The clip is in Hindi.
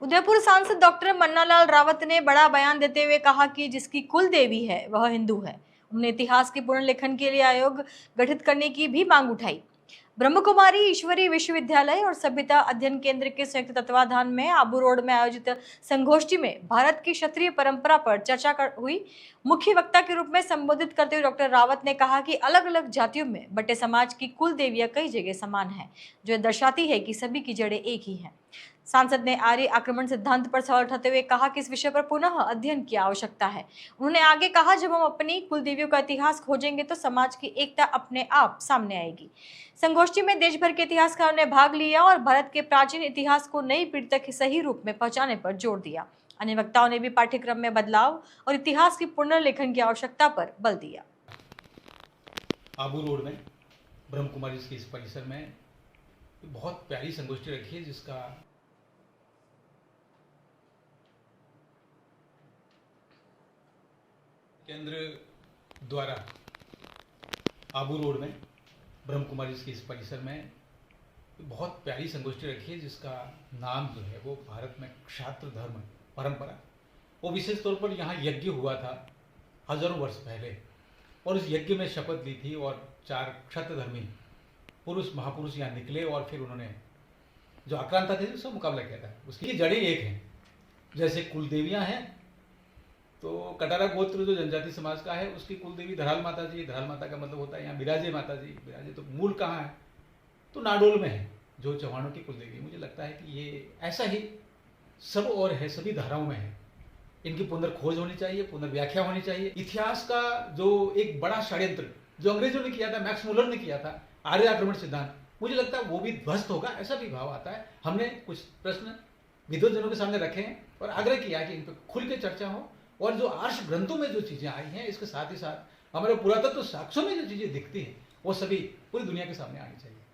उदयपुर सांसद डॉक्टर मन्नालाल रावत ने बड़ा बयान देते हुए कहा कि जिसकी कुल देवी है वह हिंदू है। उन्होंने इतिहास के पुनर्लेखन के लिए आयोग गठित करने की भी मांग उठाई। ब्रह्म कुमारी ईश्वरी विश्वविद्यालय और सभ्यता अध्ययन केंद्र के संयुक्त तत्वाधान में आबू रोड में आयोजित संगोष्ठी में भारत की क्षत्रिय परंपरा पर हुई। मुख्य वक्ता के रूप में संबोधित करते हुए डॉक्टर रावत ने कहा कि अलग अलग जातियों में बटे समाज की कुल देवियां कई जगह समान है, जो दर्शाती है कि सभी की जड़ें एक ही हैं। सांसद ने आर्य आक्रमण सिद्धांत पर सवाल उठाते हुए कहा कि इस विषय पर पुनः अध्ययन की आवश्यकता है। उन्होंने आगे कहा, जब हम अपनी कुलदेवियों का इतिहास खोजेंगे तो समाज की एकता अपने आप सामने आएगी। संगोष्ठी में देश भर के इतिहासकारों ने भाग लिया और भारत के प्राचीन इतिहास को नई पीढ़ी तक सही रूप में पहुंचाने पर जोर दिया। अन्य वक्ताओं ने भी पाठ्यक्रम में बदलाव और इतिहास की पुनर्लेखन की आवश्यकता पर बल दिया। आबू रोड में ब्रह्म कुमारी के इस परिसर में बहुत प्यारी संगोष्ठी रखी है, जिसका केंद्र द्वारा आबू रोड में ब्रह्म कुमारी के इस परिसर में बहुत प्यारी संगोष्ठी रखी है, जिसका नाम जो है वो भारत में क्षात्र धर्म परंपरा, वो विशेष तौर पर यहाँ यज्ञ हुआ था हजारों वर्ष पहले, और उस यज्ञ में शपथ ली थी और 4 क्षत्र धर्मी पुरुष महापुरुष यहाँ निकले और फिर उन्होंने जो आक्रांता थे उसका मुकाबला किया था। उसकी जड़ें एक हैं। जैसे कुल देवियाँ हैं, तो कटारा गोत्र जो जनजाति समाज का है उसकी कुल देवी धराल माता जी। धराल माता का मतलब होता है यहाँ बिराजे माता जी। बिराजे तो मूल कहाँ है, तो नाडोल में है, जो चौहानों की कुल देवी। मुझे लगता है कि ये ऐसा ही सब और है, सभी धाराओं में है। इनकी पुनर्खोज होनी चाहिए, पुनर्व्याख्या होनी चाहिए। इतिहास का जो एक बड़ा षड्यंत्र जो अंग्रेजों ने किया था, मैक्स मुलर ने किया था, आर्य आक्रमण सिद्धांत, मुझे लगता है वो भी ध्वस्त होगा, ऐसा भी भाव आता है। हमने कुछ प्रश्न विद्वजनों के सामने रखे हैं और आग्रह किया कि इन पर खुल के चर्चा हो, और जो आर्ष ग्रंथों में जो चीजें आई हैं, इसके साथ ही साथ हमारे पुरातत्व साक्ष्यों में जो चीजें दिखती हैं, वो सभी पूरी दुनिया के सामने आनी चाहिए।